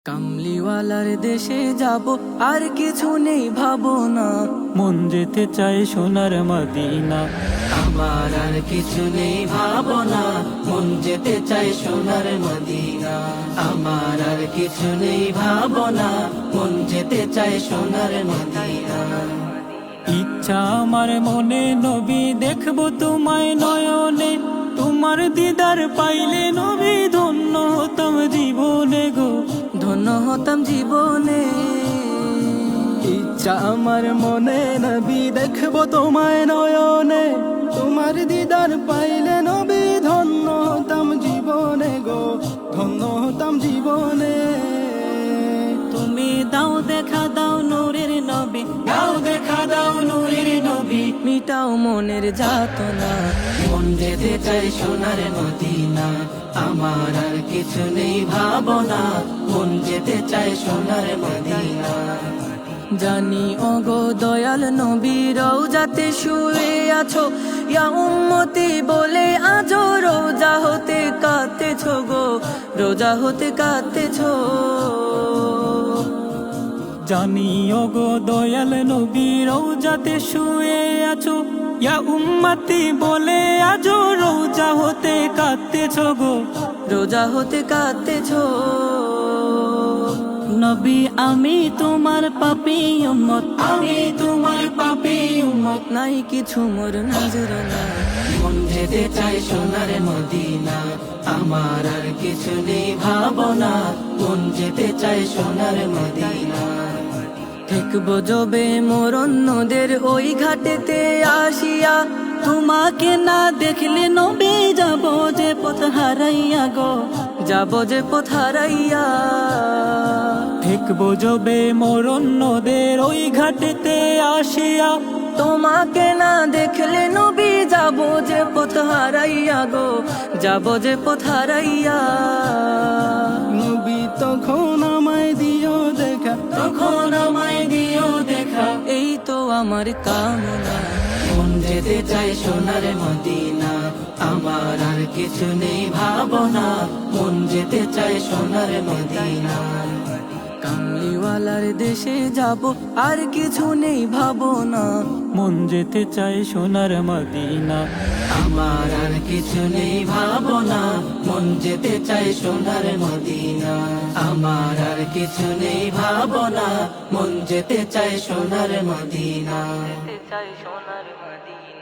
কামলিওয়ালার দেশে যাব, আর কিছু নেই ভাবনা। মন যেতে চায় সোনার মদিনা। আমার আর কিছু নেই ভাবনা, মন যেতে চাই সোনার মদিনা। আমার আর কিছু নেই ভাবনা, মন যেতে চাই সোনার মদিনা। ইচ্ছা আমার মনে নবী দেখবো তোমায় নয়নে। তোমার দিদার পাইলে নবী ধন্য হতাম জীবনে গো, ধন্য হতাম জীবনে। ইচ্ছা আমার মনে নবী দেখবো তোমায় নয়নে। তোমার দিদার পাইলে নবী ধন্য হতাম জীবনে গো, ধন্য হতাম জীবনে। তুমি দাও দেখা দাও নূরের নবী, দাও দেখা দাও নূরের নবী। মিটাও মনের যাতনা, মন যেতে চাই সোনার মদিনা। আমার আর কিছু নেই ভাবনা, মন যেতে চাই সোনার মদিনা। জানি ওগো দয়াল নবী রওজাতে শুয়ে আছো, ইয়া উম্মতি বলে আজো রোজা হতে কাঁদতেছো গো, রোজা হতে কাঁদতেছো। জানি ওগো দয়াল নবী রওজাতে শুয়ে আছো, ইয়া উম্মতি বলে আজো রোজা হতে কাঁদতেছো গো, রোজা হতে কাঁদতেছো। নবী আমি তোমার পাপী উম্মত, আমি তোমার পাপী উম্মত। নাই কিছু মোর নজরানা, মন যেতে চাই সোনার মদিনা। আমার আর কিছু নেই ভাবনা, মন যেতে চাই সোনার মদিনা। দেখবো যবে মোর অন্যদের ওই ঘাটেতে আসিয়া, তোমাকে না দেখলে নবী যাব যে পথ হারাইয়া গো, যাব যে পথ হারাইয়া। দেখবো যবে মোর অন্যদের ওই ঘাটেতে আসিয়া, তোমাকে না দেখলে নবী যাব যে পথ হারাইয়া গো, যাব যে পথ হারাইয়া। নবী তখন আমায় দিও দেখা, তখন আমায় দিও দেখা, এই তো আমার কামনা। মন যেতে চাই সোনার মদিনা। আমার আর কিছু নেই ভাবনা, মন যেতে চাই সোনার মদিনা। কামলিওয়ালার দেশে যাব, আর কিছু নেই ভাবনা। মন যেতে চায় সোনার মদিনা। আমার আর কিছু নেই ভাবনা, মন যেতে চাই সোনার মদিনা। আমার আর কিছু নেই ভাবনা, মন যেতে চাই সোনার মদিনা। যেতে চায় সোনার মদিনা।